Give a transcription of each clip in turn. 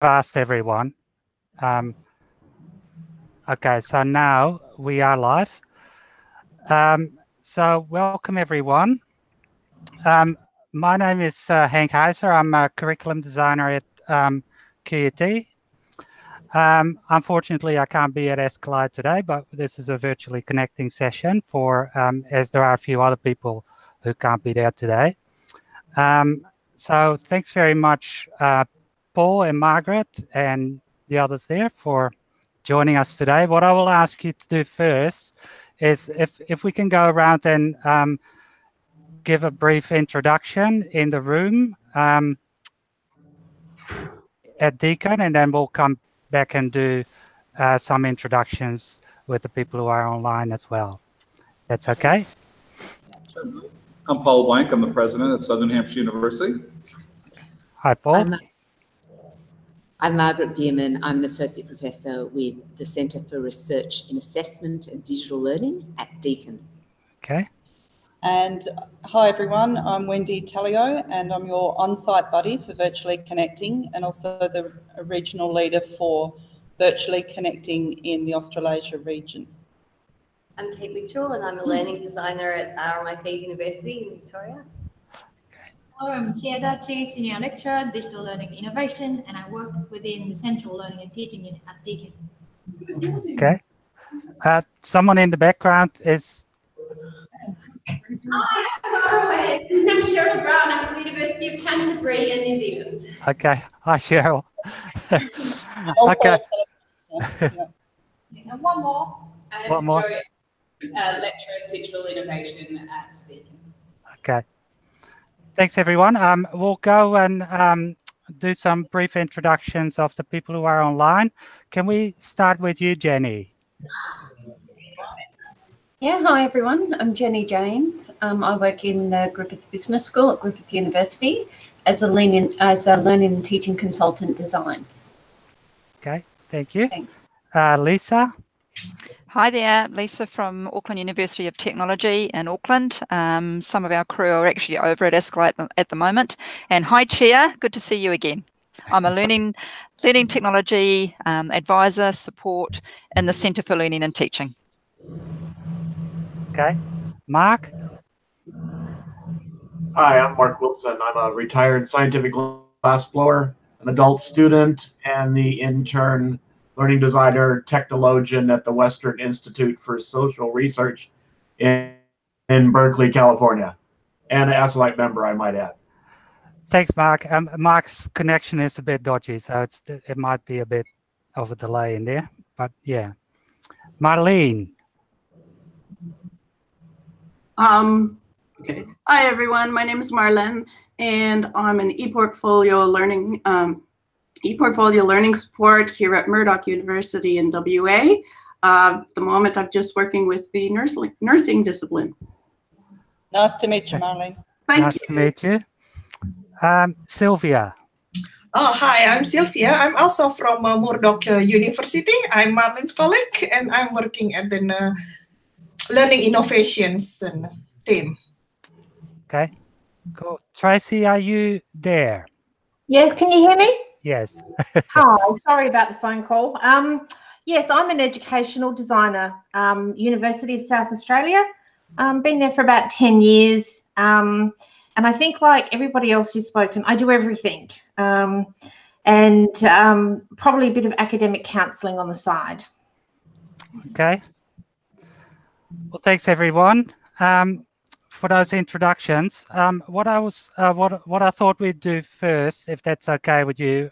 asked everyone. Okay, so now we are live. So welcome everyone. My name is Henk Heiser. I'm a curriculum designer at QUT. Unfortunately, I can't be at Escalade today, but this is a virtually connecting session for, as there are a few other people who can't be there today. So thanks very much, Paul and Margaret and the others there for joining us today. What I will ask you to do first is if we can go around and give a brief introduction in the room at Deakin, and then we'll come back and do some introductions with the people who are online as well. That's okay? I'm Paul Blank. I'm the president at Southern Hampshire University. Hi, Paul. I'm Margaret Bierman. I'm an associate professor with the Centre for Research in Assessment and Digital Learning at Deakin. Okay. And hi everyone, I'm Wendy Tallio and I'm your on-site buddy for Virtually Connecting and also the regional leader for Virtually Connecting in the Australasia region. I'm Kate Mitchell and I'm a learning designer at RMIT University in Victoria. Hello, I'm Chieda Chi, Senior Lecturer, Digital Learning Innovation, and I work within the Central Learning and Teaching Unit at Deakin. Okay. Someone in the background is... Hi, I'm Cheryl Brown. I'm from the University of Canterbury in New Zealand. Okay. Hi, Cheryl. Okay. And one more. One more. Lecturer in Digital Innovation at Deakin. Okay. Thanks, everyone. We'll go and do some brief introductions of the people who are online. Can we start with you, Jenny? Yeah, hi everyone. I'm Jenny James. I work in the Griffith Business School at Griffith University as a learning and teaching consultant design. Okay, thank you. Thanks. Lisa? Hi there, Lisa from Auckland University of Technology in Auckland. Some of our crew are actually over at Escalade at the moment. And hi, Chair, good to see you again. I'm a learning technology advisor support in the Centre for Learning and Teaching. Okay. Mark? Hi, I'm Mark Wilson. I'm a retired scientific glassblower, an adult student, and the intern learning designer technologian at the Western Institute for Social Research in Berkeley, California, and an Escalade member, I might add. Thanks, Mark. Mark's connection is a bit dodgy, so it might be a bit of a delay in there, but yeah. Marlene? Okay. Hi, everyone. My name is Marlene, and I'm an ePortfolio learning support here at Murdoch University in WA. At the moment, I'm just working with the nursing discipline. Nice to meet you, Marlene. Thank you. Nice to meet you. Sylvia. Oh, hi, I'm Sylvia. I'm also from Murdoch University. I'm Marlene's colleague, and I'm working at the Learning Innovations team. Okay, cool. Tracy, are you there? Yes, can you hear me? Yes. Hi, sorry about the phone call. Yes, I'm an educational designer, University of South Australia. Been there for about 10 years. And I think like everybody else who's spoken, I do everything. And probably a bit of academic counselling on the side. Okay. Well, thanks everyone for those introductions. What I thought we'd do first, if that's okay with you,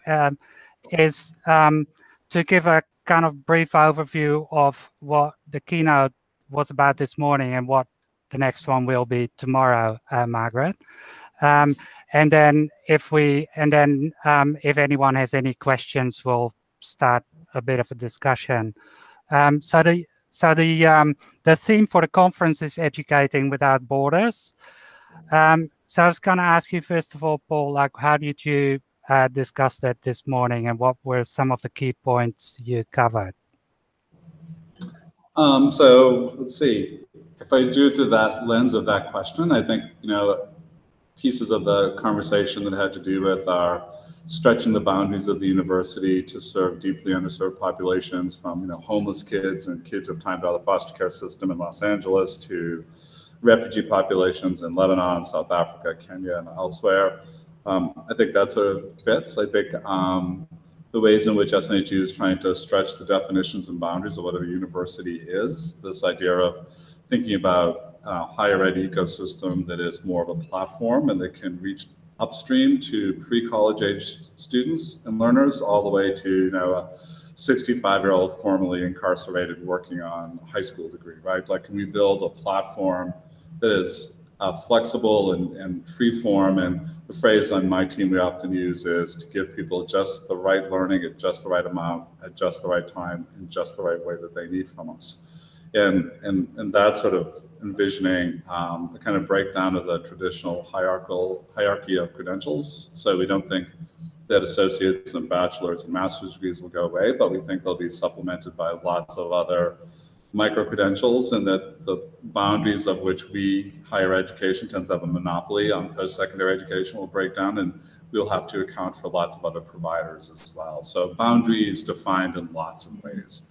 is to give a kind of brief overview of what the keynote was about this morning and what the next one will be tomorrow, Margaret. And then if anyone has any questions, we'll start a bit of a discussion. So the theme for the conference is Educating Without Borders. So I was going to ask you, first of all, Paul, like, how did you discuss that this morning, and what were some of the key points you covered? So let's see. If I do through that lens of that question, I think, pieces of the conversation that had to do with our stretching the boundaries of the university to serve deeply underserved populations, from homeless kids and kids who have timed out of the foster care system in Los Angeles to refugee populations in Lebanon, South Africa, Kenya, and elsewhere. I think that sort of fits. I think the ways in which SNHU is trying to stretch the definitions and boundaries of what a university is, this idea of thinking about higher ed ecosystem that is more of a platform and that can reach upstream to pre-college age students and learners all the way to a 65-year-old formerly incarcerated working on a high school degree, right? Like, can we build a platform that is flexible and free form? And the phrase on my team we often use is to give people just the right learning at just the right amount, at just the right time, in just the right way that they need from us. And that sort of envisioning the kind of breakdown of the traditional hierarchy of credentials. So we don't think that associates and bachelor's and master's degrees will go away, but we think they'll be supplemented by lots of other micro-credentials, and that the boundaries of which higher education tends to have a monopoly on post-secondary education will break down, and we'll have to account for lots of other providers as well. So boundaries defined in lots of ways.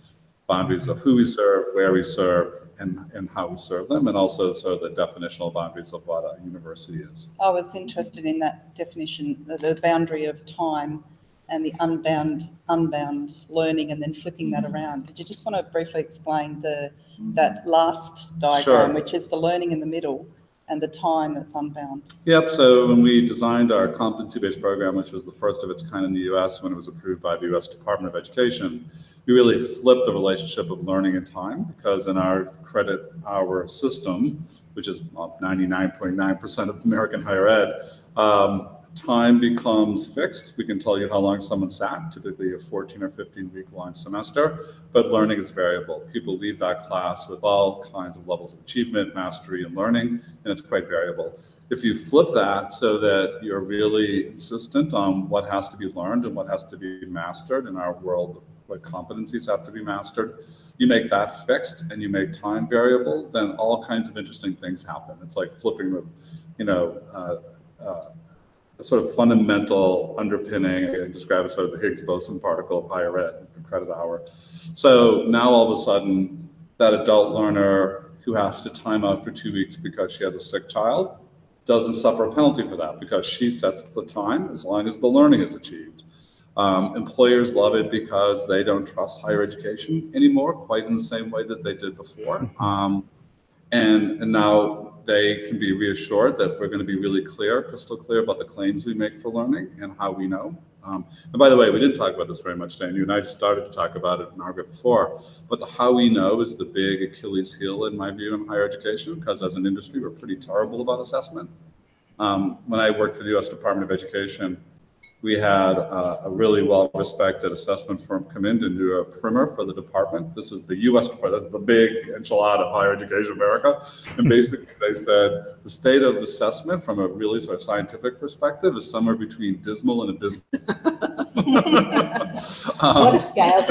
Boundaries of who we serve, where we serve, and how we serve them, and also sort of the definitional boundaries of what a university is. I was interested in that definition, the boundary of time and the unbound learning, and then flipping that around. Did you just want to briefly explain that last diagram, Sure. which is the learning in the middle and the time that's unbound? Yep, so when we designed our competency-based program, which was the first of its kind in the US when it was approved by the US Department of Education, we really flipped the relationship of learning and time, because in our credit hour system, which is 99.9% of American higher ed, time becomes fixed. We can tell you how long someone sat, typically a 14 or 15 week long semester, but learning is variable. People leave that class with all kinds of levels of achievement, mastery, and learning, and it's quite variable. If you flip that so that you're really insistent on what has to be learned and what has to be mastered in our world, what competencies have to be mastered, you make that fixed and you make time variable, then all kinds of interesting things happen. It's like flipping the, a sort of fundamental underpinning. I describe it sort of the Higgs boson particle of higher ed, the credit hour. So now all of a sudden, that adult learner who has to time out for 2 weeks because she has a sick child doesn't suffer a penalty for that, because she sets the time as long as the learning is achieved. Employers love it because they don't trust higher education anymore quite in the same way that they did before. And now they can be reassured that we're going to be really clear, crystal clear about the claims we make for learning and how we know. And by the way, we didn't talk about this very much today, and you and I just started to talk about it, Margaret, before, but the how we know is the big Achilles heel in my view in higher education, because as an industry, we're pretty terrible about assessment. When I worked for the US Department of Education, we had a really well-respected assessment firm come in to do a primer for the department. This is the US department, that's the big enchilada of higher education America. And basically they said the state of assessment from a really sort of scientific perspective is somewhere between dismal and abysmal. What a scale.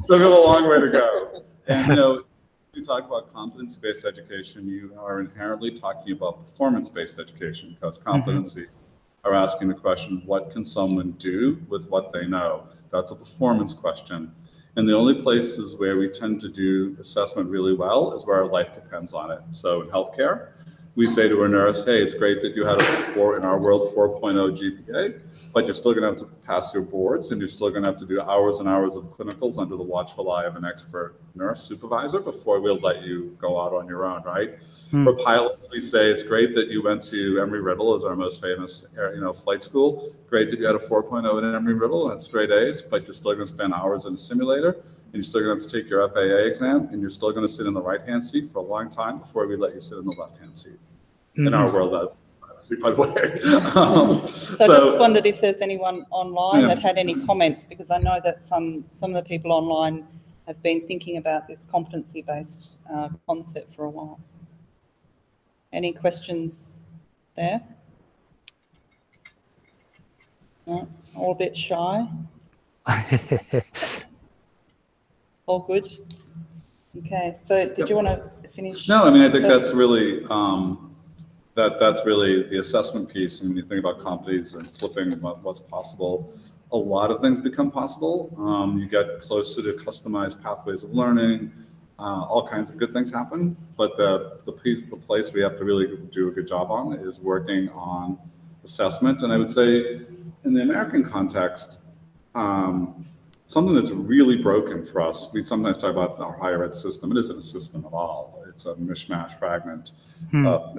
So we have a long way to go. And when you talk about competency-based education, you are inherently talking about performance-based education, because competency are asking the question, what can someone do with what they know? That's a performance question. And the only places where we tend to do assessment really well is where our life depends on it. So in healthcare, we say to a nurse, hey, it's great that you had in our world, 4.0 GPA, but you're still gonna have to pass your boards, and you're still gonna have to do hours and hours of clinicals under the watchful eye of an expert nurse supervisor before we'll let you go out on your own, right? For pilots, we say it's great that you went to Embry-Riddle as our most famous flight school. Great that you had a 4.0 in Embry-Riddle and straight A's, but you're still gonna spend hours in a simulator, and you're still gonna have to take your FAA exam, and you're still gonna sit in the right-hand seat for a long time before we let you sit in the left-hand seat. In our world, by the way. So I just wondered if there's anyone online that had any comments, because I know that some of the people online have been thinking about this competency-based concept for a while. Any questions there? No, all a bit shy. All good. Okay, so did you want to finish? No, I mean, I think that's really that's really the assessment piece. And when you think about competencies and flipping what's possible, a lot of things become possible. You get closer to customized pathways of learning. All kinds of good things happen, but the place we have to really do a good job on is working on assessment. And I would say in the American context, something that's really broken for us, we sometimes talk about our higher ed system. It isn't a system at all. It's a mishmash fragment, but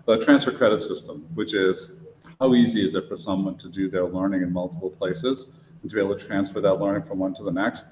the transfer credit system, which is how easy is it for someone to do their learning in multiple places and to be able to transfer that learning from one to the next.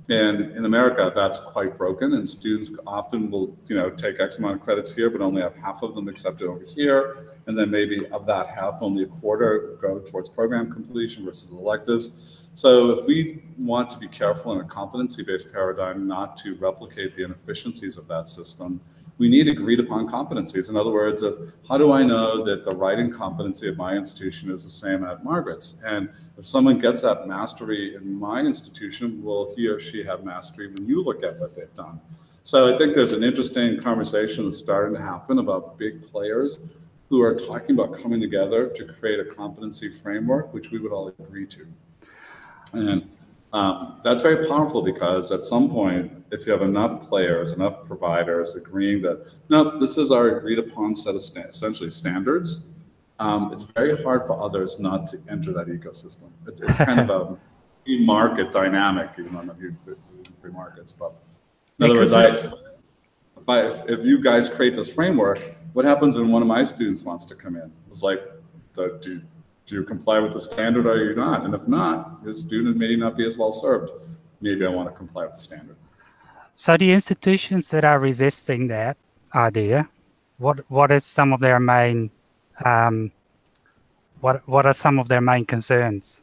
And in America, that's quite broken, and students often will, take X amount of credits here, but only have half of them accepted over here, and then maybe of that half, only a quarter go towards program completion versus electives. So if we want to be careful in a competency-based paradigm not to replicate the inefficiencies of that system, we need agreed upon competencies. In other words, how do I know that the writing competency of my institution is the same at Margaret's? And if someone gets that mastery in my institution, will he or she have mastery when you look at what they've done? So I think there's an interesting conversation that's starting to happen about big players who are talking about coming together to create a competency framework, which we would all agree to. And that's very powerful, because at some point, if you have enough players, enough providers agreeing that, no, this is our agreed upon set of essentially standards, it's very hard for others not to enter that ecosystem. It's kind of a free market dynamic, even though I'm not huge free markets. But in other words, if you guys create this framework, what happens when one of my students wants to come in? It's like, do you comply with the standard or are you not? And if not, your student may not be as well served. Maybe I want to comply with the standard. So the institutions that are resisting that idea, what is some of their main what are some of their main concerns?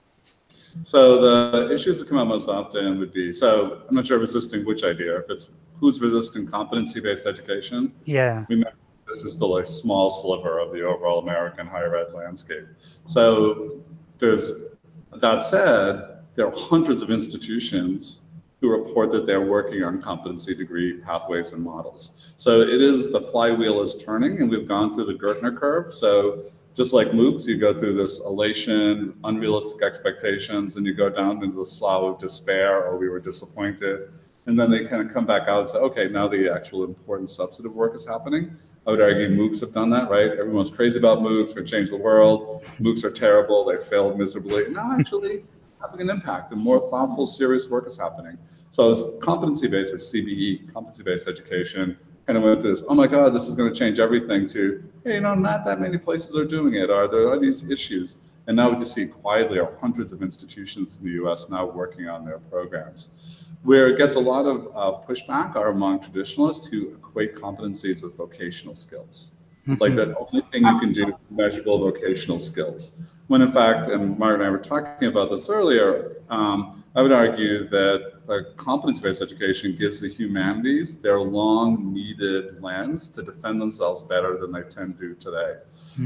So the issues that come up most often would be, so I'm not sure resisting which idea, if it's who's resisting competency-based education. Yeah. Remember, this is still a small sliver of the overall American higher ed landscape. So that said, there are hundreds of institutions who report that they're working on competency degree pathways and models. So it is, the flywheel is turning, and we've gone through the Gertner curve. So just like MOOCs, you go through this elation, unrealistic expectations, and you go down into the slough of despair, or we were disappointed. And then they kind of come back out and say, okay, now the actual important substantive work is happening. I would argue MOOCs have done that, right? Everyone's crazy about MOOCs, going to change the world. MOOCs are terrible, they failed miserably. Now actually having an impact, and more thoughtful, serious work is happening. So it's competency-based, or CBE, competency-based education, kind of went to this, oh my God, this is going to change everything, to, hey, not that many places are doing it. There are these issues? And now we just see quietly are hundreds of institutions in the US now working on their programs. Where it gets a lot of pushback are among traditionalists who equate competencies with vocational skills. Like that only thing you can do is measurable vocational skills. When in fact, and Margaret and I were talking about this earlier, I would argue that competency-based education gives the humanities their long-needed lens to defend themselves better than they tend to today.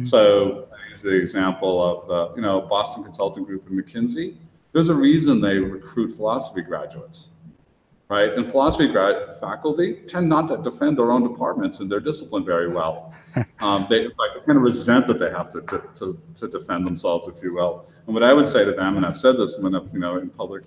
So I use the example of the Boston Consulting Group and McKinsey. There's a reason they recruit philosophy graduates, right? And philosophy faculty tend not to defend their own departments and their discipline very well. They kind of resent that they have to defend themselves, if you will. And what I would say to them, and I've said this when in public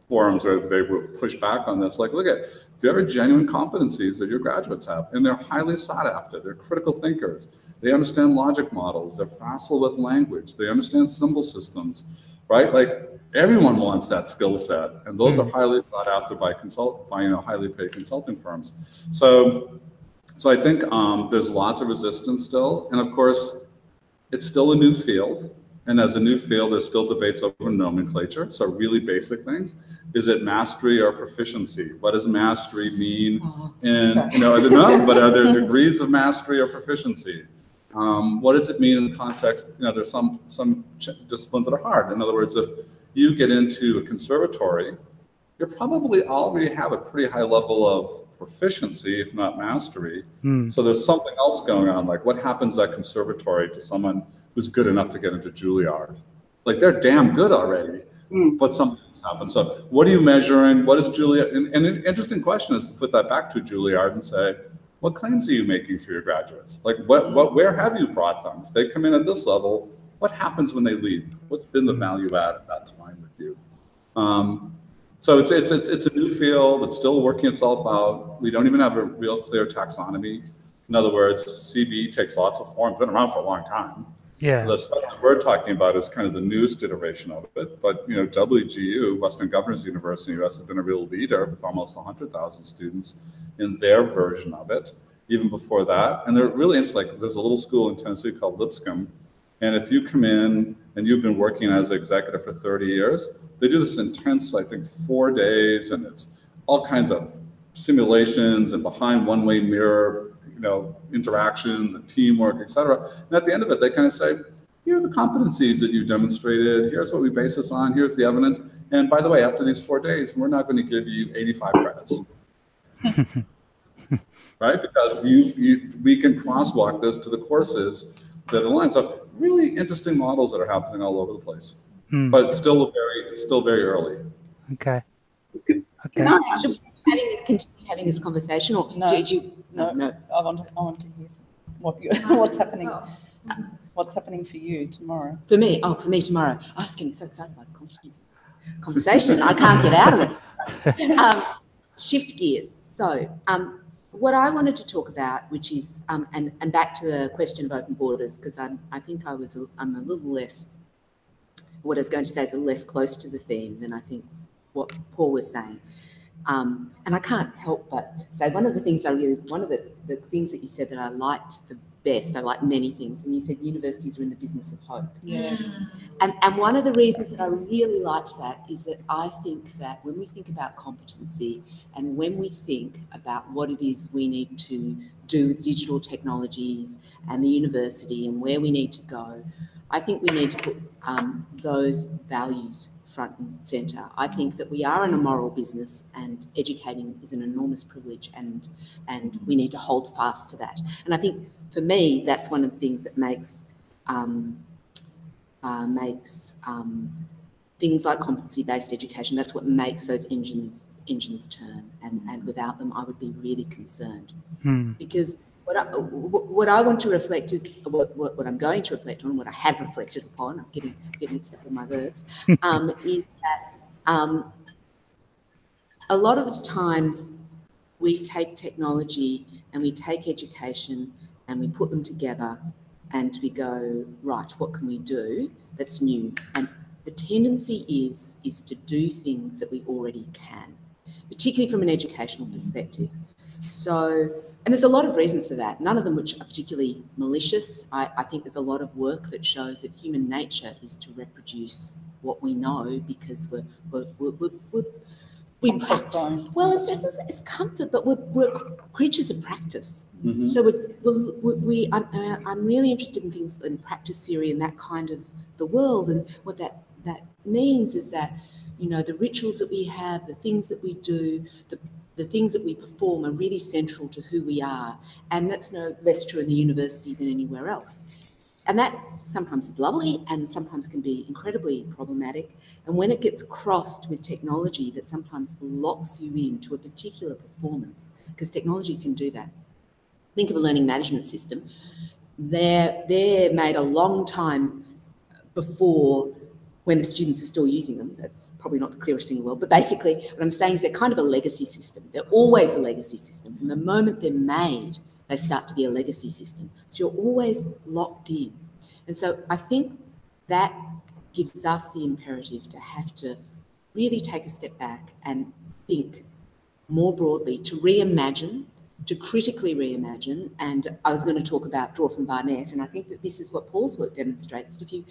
forums where they will push back on this, like, look at, there are genuine competencies that your graduates have, and they're highly sought after. They're critical thinkers. They understand logic models. They're facile with language. They understand symbol systems, right? Like, everyone wants that skill set, and those are highly sought after by highly paid consulting firms. So I think there's lots of resistance still, and of course, it's still a new field. And as a new field, there's still debates over nomenclature. So really basic things. Is it mastery or proficiency? What does mastery mean? But are there degrees of mastery or proficiency? What does it mean in the context? There's some disciplines that are hard. In other words, if you get into a conservatory, you probably already have a pretty high level of proficiency, if not mastery. So there's something else going on. Like, what happens at conservatory to someone who's good enough to get into Juilliard? Like, they're damn good already, but something else happens. So what are you measuring? What is Juilliard? And an interesting question is to put that back to Juilliard and say, what claims are you making for your graduates? Like where have you brought them? If they come in at this level, what happens when they leave? What's been the value add at that time with you? So it's a new field. It's still working itself out. We don't even have a real clear taxonomy. In other words, CB takes lots of forms. Been around for a long time. Yeah. The stuff that we're talking about is kind of the newest iteration of it. But you know, WGU, Western Governors University in the US, has been a real leader with almost 100,000 students in their version of it. Even before that, and they're really interesting. Like, there's a little school in Tennessee called Lipscomb. And if you come in and you've been working as an executive for 30 years, they do this intense, I think, 4 days, and it's all kinds of simulations and behind one-way mirror, you know, interactions and teamwork, et cetera. And at the end of it, they kind of say, here are the competencies that you demonstrated. Here's what we base this on. Here's the evidence. And by the way, after these 4 days, we're not going to give you 85 credits. Right? Because we can crosswalk this to the courses that aligns up. Really interesting models that are happening all over the place, but it's still very early. Okay. Should we continue having this conversation, or No. did you? No. I want to hear what's happening. What's happening for you tomorrow? For me tomorrow. I was getting so excited about the conversation. I can't get out of it. Shift gears. So, what I wanted to talk about, which is, and back to the question of open borders, because I think I'm a little less, what I was going to say is a little less close to the theme than I think what Paul was saying. And I can't help but say one of the things the things that you said that I liked the best, I liked many things, when you said universities are in the business of hope. Yes. And one of the reasons that I really liked that is that I think that when we think about competency and when we think about what it is we need to do with digital technologies and the university and where we need to go, I think we need to put those values front and centre. I think that we are in a moral business and educating is an enormous privilege, and we need to hold fast to that. And I think for me, that's one of the things that makes things like competency-based education, that's what makes those engines turn. And without them, I would be really concerned. Because what I want to reflect, what I'm going to reflect on, what I have reflected upon, I'm getting mixed up with my verbs, is that a lot of the times we take technology and we take education and we put them together and we go, right, what can we do that's new? And the tendency is to do things that we already can, particularly from an educational perspective. So, and there's a lot of reasons for that, none of them which are particularly malicious. I think there's a lot of work that shows that human nature is to reproduce what we know because we practice. Well, it's comfort, but we're creatures of practice. Mm-hmm. So I'm really interested in things in practice theory and that kind of the world, and what that means is that, you know, the rituals that we have, the things that we do, the things that we perform are really central to who we are, and that's no less true in the university than anywhere else. And that sometimes is lovely and sometimes can be incredibly problematic. And when it gets crossed with technology that sometimes locks you into a particular performance, because technology can do that. Think of a learning management system. They're made a long time before, when the students are still using them. That's probably not the clearest thing in the world, but basically what I'm saying is they're kind of a legacy system. They're always a legacy system. From the moment they're made, they start to be a legacy system. So you're always locked in. And so I think that gives us the imperative to have to really take a step back and think more broadly, to reimagine, to critically reimagine. And I was going to talk about Draw from Barnett, and I think that this is what Paul's work demonstrates. That if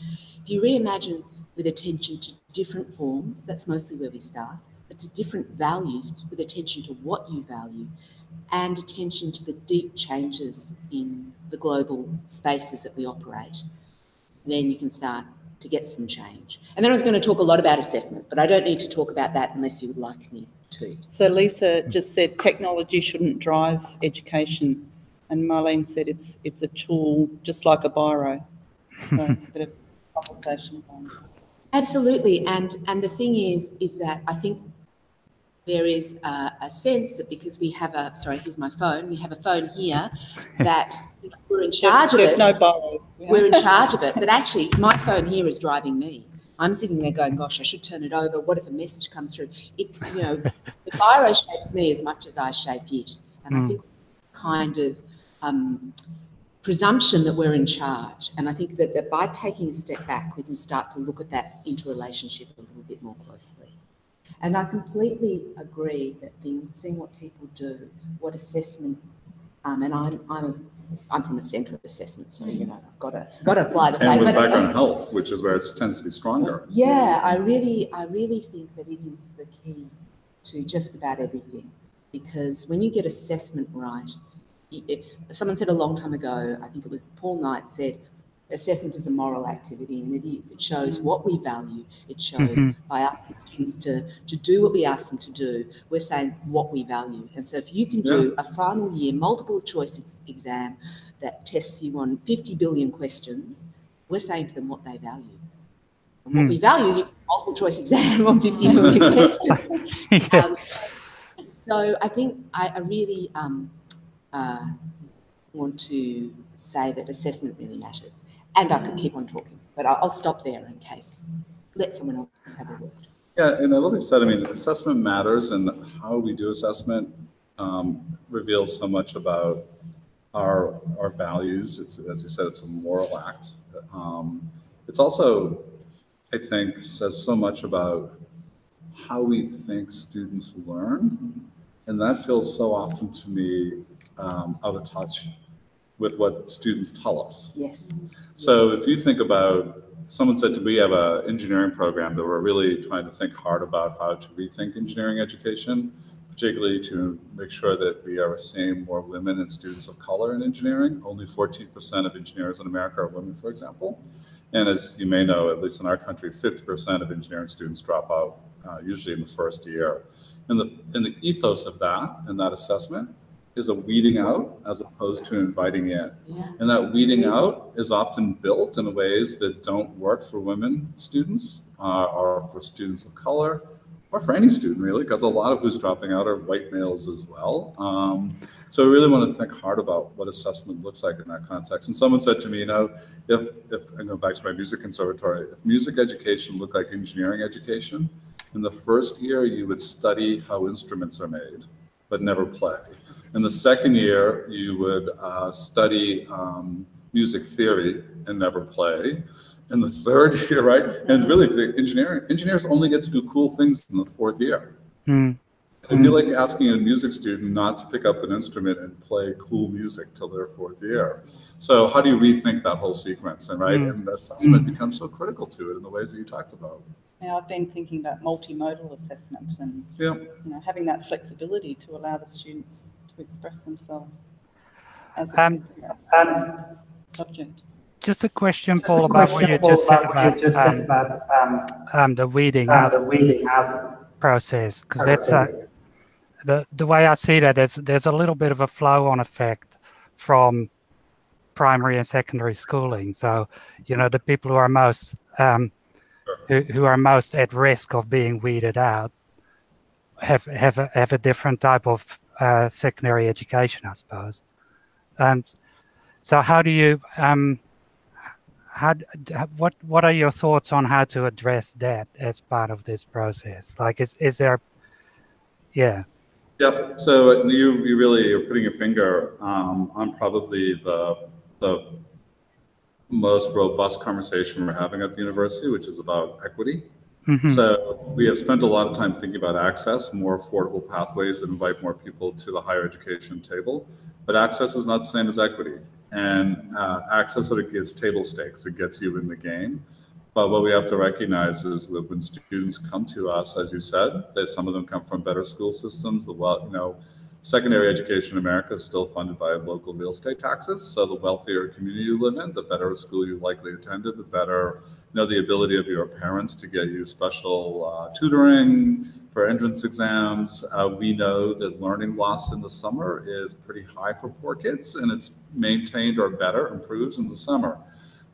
you reimagine with attention to different forms, that's mostly where we start, but to different values, with attention to what you value, and attention to the deep changes in the global spaces that we operate, then you can start to get some change. And then I was going to talk a lot about assessment, but I don't need to talk about that unless you would like me to. So Lisa just said technology shouldn't drive education, and Marlene said it's a tool just like a biro. So it's a bit of conversation. Absolutely, and the thing is that I think there is a sense that because we have a, sorry, here's my phone, we have a phone here, that we're in charge of it. There's no borrows. We're in charge of it. But actually, my phone here is driving me. I'm sitting there going, gosh, I should turn it over. What if a message comes through? It, you know, the biro shapes me as much as I shape it. And I think kind of presumption that we're in charge. And I think that by taking a step back, we can start to look at that interrelationship a little bit more closely. And I completely agree that seeing what people do, what assessment, and I'm from a centre of assessment, so you know I've got to apply the and with but, background health, which is where it tends to be stronger. Yeah, I really think that it is the key to just about everything, because when you get assessment right, someone said a long time ago, I think it was Paul Knight said, assessment is a moral activity, and it is. It shows what we value. It shows by asking students to do what we ask them to do, we're saying what we value. And so if you can do a final year multiple choice exam that tests you on 50 billion questions, we're saying to them what they value. And what we value is you can multiple choice exam on 50 billion questions. So I think I really want to say that assessment really matters. And I could keep on talking, but I'll stop there in case. Let someone else have a word. Yeah, and I love what you said. I mean, assessment matters, and how we do assessment reveals so much about our values. It's, as you said, it's a moral act. It's also, I think, says so much about how we think students learn, and that feels so often to me out of touch with what students tell us. Yes. So if you think about, someone said to me, we have an engineering program that we're really trying to think hard about how to rethink engineering education, particularly to make sure that we are seeing more women and students of color in engineering. Only 14% of engineers in America are women, for example. And as you may know, at least in our country, 50% of engineering students drop out, usually in the first year. And the ethos of that and that assessment is a weeding out as opposed to inviting in. Yeah. And that weeding out is often built in ways that don't work for women students or for students of color, or for any student really, because a lot of who's dropping out are white males as well. So we really want to think hard about what assessment looks like in that context. And someone said to me, you know, if I go back to my music conservatory, if music education looked like engineering education, in the first year you would study how instruments are made, but never play. In the second year, you would study music theory and never play. In the third year, right? And really, engineers only get to do cool things in the fourth year. It'd be like asking a music student not to pick up an instrument and play cool music till their fourth year. So how do you rethink that whole sequence? And right, and assessment becomes so critical to it in the ways that you talked about. Now, I've been thinking about multimodal assessment and you know, having that flexibility to allow the students to express themselves as a subject. Just a question, Paul, about what you just said about the weeding out process, because that's the way I see that. There's a little bit of a flow-on effect from primary and secondary schooling. So, you know, the people who are most who are most at risk of being weeded out have a different type of secondary education, I suppose. So how do you what are your thoughts on how to address that as part of this process? Like, is there, yeah. Yep. So you really are putting your finger on probably the most robust conversation we're having at the university, which is about equity. So we have spent a lot of time thinking about access, more affordable pathways that invite more people to the higher education table. But access is not the same as equity. And access sort of gets table stakes. It gets you in the game. But what we have to recognize is that when students come to us, as you said, that some of them come from better school systems. Secondary education in America is still funded by local real estate taxes. So the wealthier community you live in, the better school you likely attended, the better, the ability of your parents to get you special tutoring for entrance exams. We know that learning loss in the summer is pretty high for poor kids, and it's maintained or better, improves in the summer.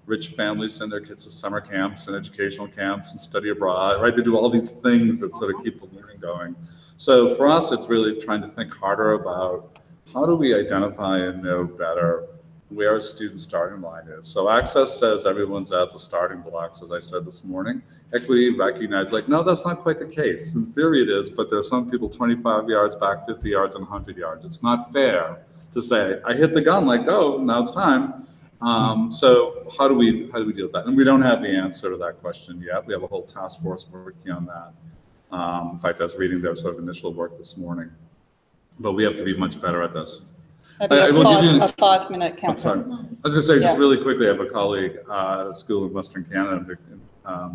Rich families send their kids to summer camps and educational camps and study abroad, right? They do all these things that sort of keep the learning and going. So for us, it's really trying to think harder about how do we identify and know better where a student's starting line is. So Access says everyone's at the starting blocks, as I said this morning. Equity recognizes, like, no, that's not quite the case. In theory it is, but there are some people 25 yards back, 50 yards, and 100 yards. It's not fair to say, I hit the gun, like, oh, now it's time. So how do we deal with that? And we don't have the answer to that question yet. We have a whole task force working on that. In fact, I was reading their sort of initial work this morning. But we have to be much better at this. Maybe a 5-minute countdown. I'm sorry. I was going to say, just really quickly, I have a colleague at a school in Western Canada, I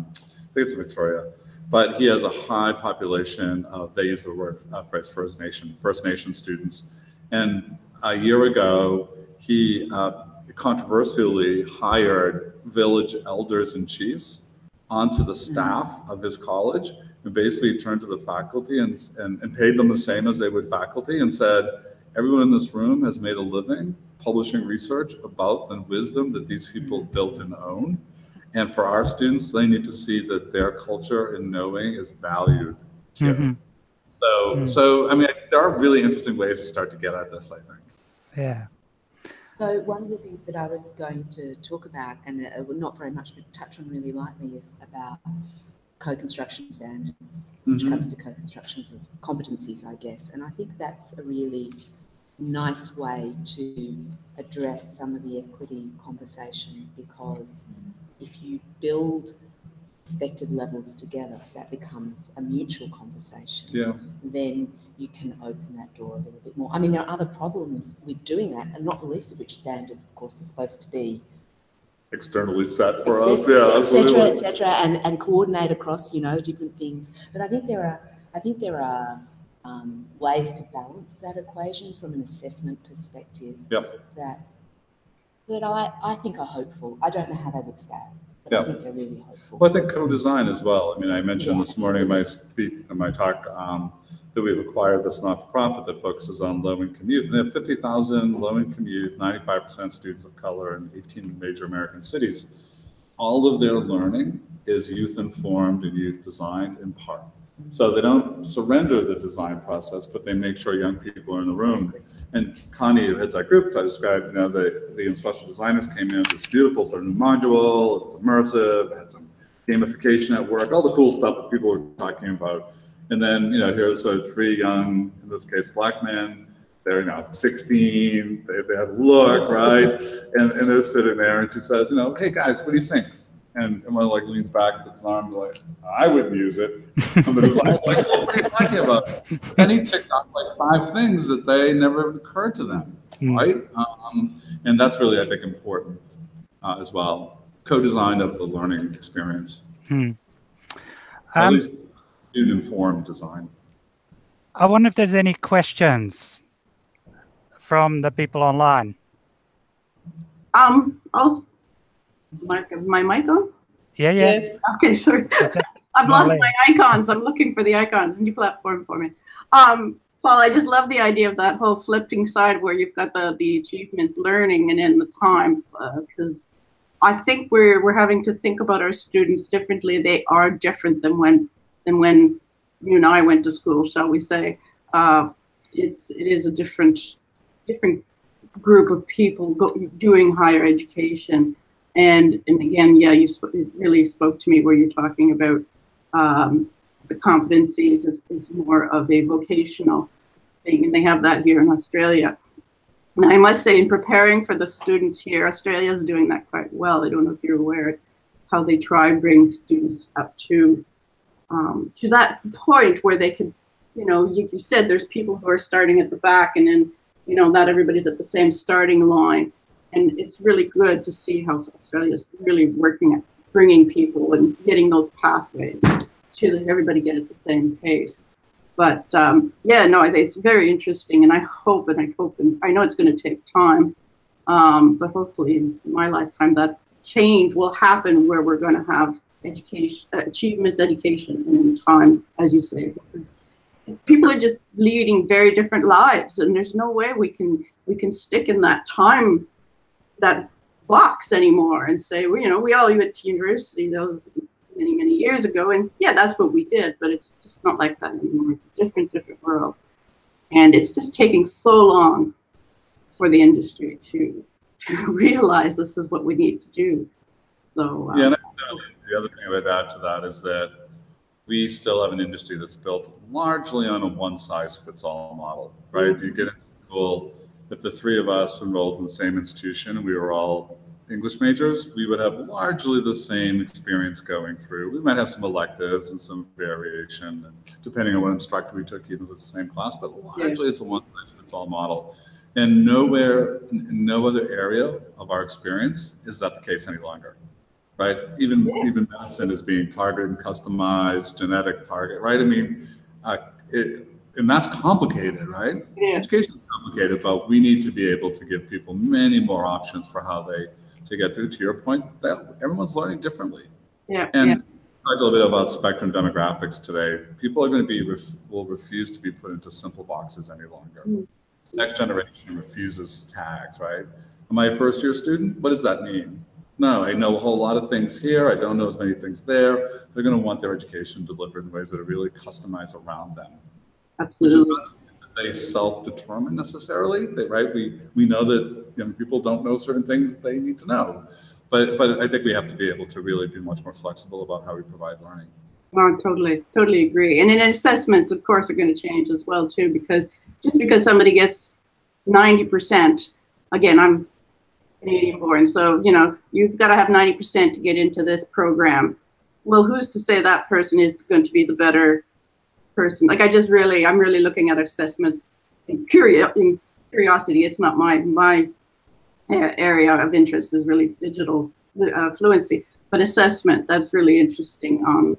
think it's Victoria, but he has a high population of, they use the phrase First Nation students. And a year ago, he controversially hired village elders and chiefs onto the staff of his college, and basically turned to the faculty and paid them the same as they would faculty and said, everyone in this room has made a living publishing research about the wisdom that these people built and own. And for our students, they need to see that their culture and knowing is valued here. So I mean, there are really interesting ways to start to get at this, I think. Yeah. So one of the things that I was going to talk about, and not very much, but touch on really lightly, is about co-construction standards, which comes to co-constructions of competencies, I guess. And I think that's a really nice way to address some of the equity conversation, because if you build expected levels together, that becomes a mutual conversation. Yeah. Then you can open that door a little bit more. I mean, there are other problems with doing that, and not the least of which standards, of course, are supposed to be externally set for us, yeah, absolutely, et cetera, and coordinate across, you know, different things. But I think there are ways to balance that equation from an assessment perspective. Yep. that I think are hopeful. I don't know how they would scale, but I think they're really hopeful. Well, I think co-design as well. I mean, I mentioned this morning in my talk that we've acquired this not-for-profit that focuses on low-income youth. And they have 50,000 low-income youth, 95% students of color in 18 major American cities. All of their learning is youth-informed and youth-designed in part. So they don't surrender the design process, but they make sure young people are in the room. And Connie, who heads that group, I described, you know, the instructional designers came in with this beautiful sort of new module, it was immersive, it had some gamification at work, all the cool stuff that people were talking about. And then, you know, here's sort of three young, in this case, Black men. They're, you know, 16, they have a look, right? And they're sitting there, and she says, you know, hey guys, what do you think? And one like leans back with his arm, like, I wouldn't use it. And the designer's like, oh, what are you talking about? And he ticked off like 5 things that they never occurred to them, right? And that's really, I think, important as well. Co-design of the learning experience. At least student-informed design. I wonder if there's any questions from the people online. My mic on? Yeah. Yes. Okay, sorry. I've lost my icons. I'm looking for the icons. New platform for me. Paul, I just love the idea of that whole flipping side where you've got the achievements, learning, and then the time, because I think we're having to think about our students differently. They are different than when you and I went to school, shall we say. It is a different group of people doing higher education. And again, yeah, it really spoke to me where you're talking about the competencies is more of a vocational thing, and they have that here in Australia. And I must say, in preparing for the students here, Australia is doing that quite well. I don't know if you're aware how they try and bring students up to that point where they could, you know, you said there's people who are starting at the back, and then, you know, not everybody's at the same starting line. And it's really good to see how Australia's really working at bringing people and getting those pathways to everybody get at the same pace. But yeah, no, it's very interesting, and I hope, and I know it's going to take time, but hopefully in my lifetime that change will happen where we're going to have education, achievements, education, and in time, as you say, because people are just leading very different lives, and there's no way we can stick in that time, that box anymore, and say, well, you know, we all went to university, though, many, many years ago. And yeah, that's what we did, but it's just not like that anymore. It's a different world. And it's just taking so long for the industry to realize this is what we need to do. So yeah, and the other thing I would add to that is that we still have an industry that's built largely on a one-size-fits-all model, right? You get into school, if the three of us enrolled in the same institution and we were all English majors, we would have largely the same experience going through. We might have some electives and some variation, depending on what instructor we took, even if it's the same class, but largely it's a one-size-fits-all model. And nowhere, in no other area of our experience is that the case any longer, right? Even medicine is being targeted and customized, genetic target, right? I mean, and that's complicated, right? Education is complicated, but we need to be able to give people many more options for how to get through. To your point, that everyone's learning differently. And talk a little bit about spectrum demographics today. People are going to be will refuse to be put into simple boxes any longer. Next generation refuses tags, right? Am I a first-year student? What does that mean? No, I know a whole lot of things here. I don't know as many things there. They're going to want their education delivered in ways that are really customized around them. Absolutely. Which is not that they self-determine necessarily, right? We know that young people don't know certain things they need to know. But I think we have to be able to really be much more flexible about how we provide learning. Oh, totally agree. And then assessments, of course, are going to change as well, too, because just because somebody gets 90%, again, I'm Canadian born, so, you know, you've got to have 90% to get into this program. Well, who's to say that person is going to be the better person? Like, I'm really looking at assessments in curiosity. It's not my area of interest is really digital fluency, but assessment, that's really interesting.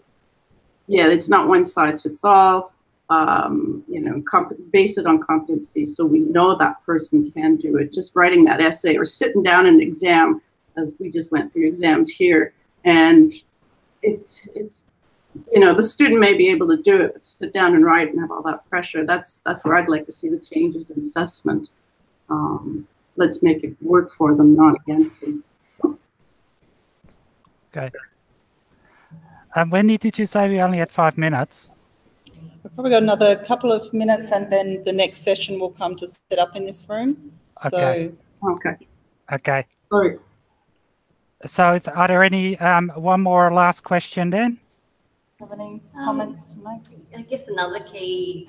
Yeah, it's not one size fits all. You know, base it on competency so we know that person can do it. Just writing that essay or sitting down in an exam, as we just went through exams here, and it's you know, the student may be able to do it, but to sit down and write and have all that pressure, that's where I'd like to see the changes in assessment. Let's make it work for them, not against them. Okay. Wendy, did you say we only had 5 minutes? We've probably got another couple of minutes, and then the next session will come to set up in this room. Okay. Okay. Sorry. So are there any, one more last question then? Have any comments to make? I guess another key,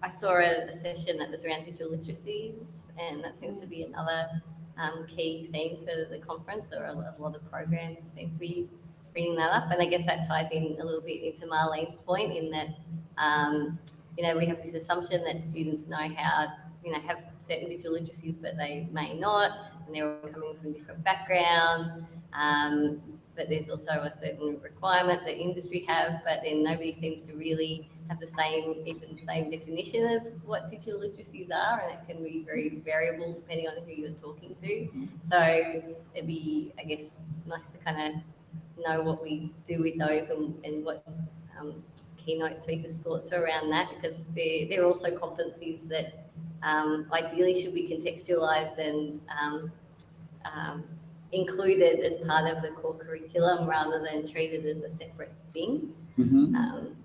I saw a session that was around digital literacy, and that seems to be another key theme for the conference, or a lot of programs seem to be bringing that up. And I guess that ties in a little bit into Marlene's point in that, you know, we have this assumption that students know how, you know, have certain digital literacies, but they may not, and they're all coming from different backgrounds. But there's also a certain requirement that industry have, but then nobody seems to really have the same definition of what digital literacies are, and it can be very variable depending on who you're talking to. So it'd be, I guess, nice to kind of know what we do with those and what keynote speakers' thoughts are around that, because they're also competencies that ideally should be contextualized and included as part of the core curriculum rather than treated as a separate thing.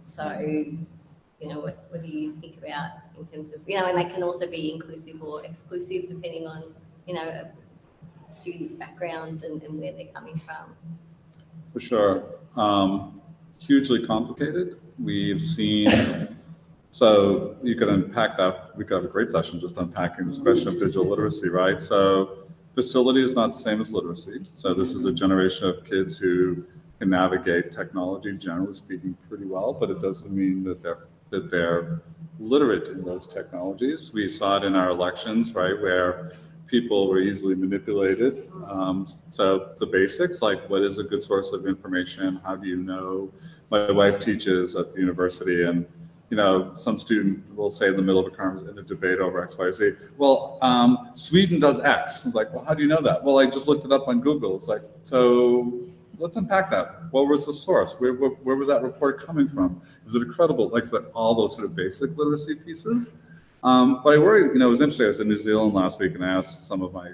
So, you know, what do you think about in terms of, you know, and they can also be inclusive or exclusive depending on, you know, students' backgrounds and where they're coming from. For sure. Hugely complicated. We've seen, so you could unpack that. We could have a great session just unpacking this question of digital literacy, right? So facility is not the same as literacy. So this is a generation of kids who can navigate technology, generally speaking, pretty well, but it doesn't mean that they're literate in those technologies. We saw it in our elections, right, where people were easily manipulated. So the basics, like what is a good source of information? How do you know? My wife teaches at the university, and you know, some student will say in the middle of a debate over X, Y, Z, well, Sweden does X. I was like, well, how do you know that? Well, I just looked it up on Google. It's like, so let's unpack that. What was the source? Where was that report coming from? Was it credible? Like all those sort of basic literacy pieces. But I worry, you know, it was interesting. I was in New Zealand last week and I asked some of my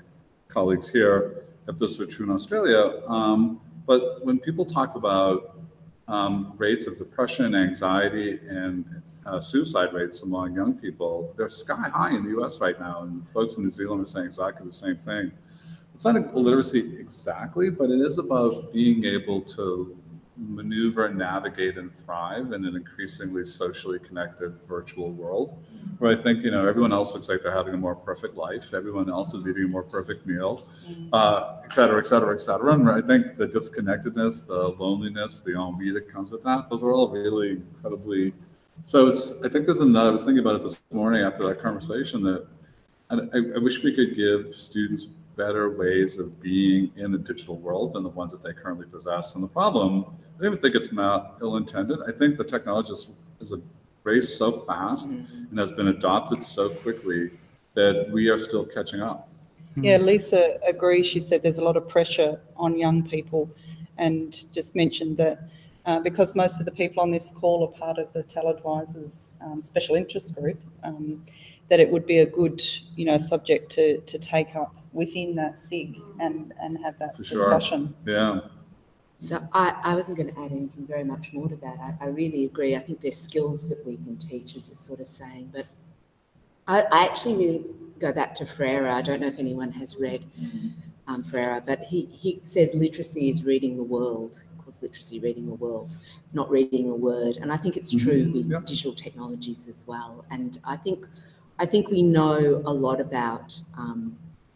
colleagues here if this were true in Australia. But when people talk about rates of depression, anxiety, and suicide rates among young people, they're sky high in the US right now, and folks in New Zealand are saying exactly the same thing. It's not illiteracy exactly, but it is about being able to maneuver, navigate, and thrive in an increasingly socially connected virtual world, where I think, you know, everyone else looks like they're having a more perfect life, everyone else is eating a more perfect meal, et cetera, et cetera, et cetera. And I think the disconnectedness, the loneliness, the ennui that comes with that, those are all really incredibly, so it's, I think there's another, I was thinking about it this morning after that conversation, that I wish we could give students better ways of being in the digital world than the ones that they currently possess. And the problem, I don't even think it's ill-intended. I think the technology is a race so fast and has been adopted so quickly that we are still catching up. Yeah, Lisa agrees. She said there's a lot of pressure on young people, and just mentioned that because most of the people on this call are part of the TEL Advisors special interest group, that it would be a good, you know, subject to take up within that SIG and have that discussion. Sure. Yeah. So I wasn't going to add anything very much more to that. I really agree. I think there's skills that we can teach, as you're sort of saying, but I actually really go back to Freire. I don't know if anyone has read Freire, but he says literacy is reading the world. He calls literacy reading the world, not reading a word. And I think it's true with digital technologies as well. And I think we know a lot about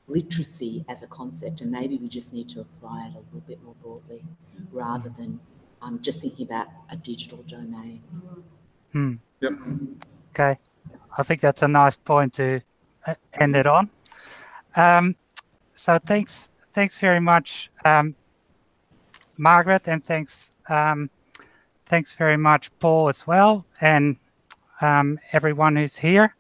literacy as a concept, and maybe we just need to apply it a little bit more broadly rather than just thinking about a digital domain. Yep. Okay, I think that's a nice point to end it on. So thanks very much, Margaret, and thanks very much, Paul, as well, and everyone who's here.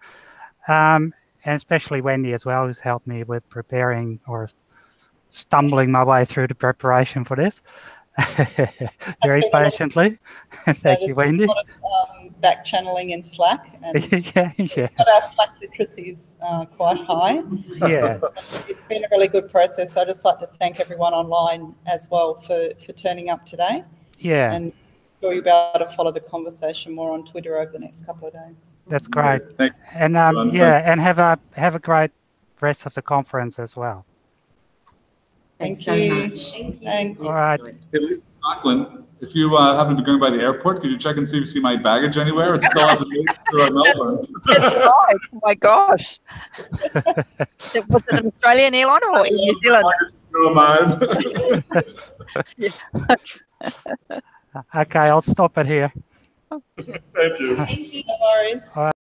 And especially Wendy as well, who's helped me with preparing or stumbling my way through the preparation for this very patiently. Thank you, Wendy. Back channeling in Slack, and yeah. But our Slack literacy is quite high. Yeah, it's been a really good process. So I'd just like to thank everyone online as well for turning up today. Yeah, and sure you'll be able to follow the conversation more on Twitter over the next couple of days. That's great. And and have a great rest of the conference as well. Thanks so much. Thanks. All right. Hey, Lisa Conklin, if you happen to be going by the airport, could you check and see if you see my baggage anywhere? It still hasn't made it to Melbourne. That's right. Oh my gosh. Was it an Australian airline or in New Zealand? Never mind. Okay, I'll stop it here. Thank you. No worries. All right.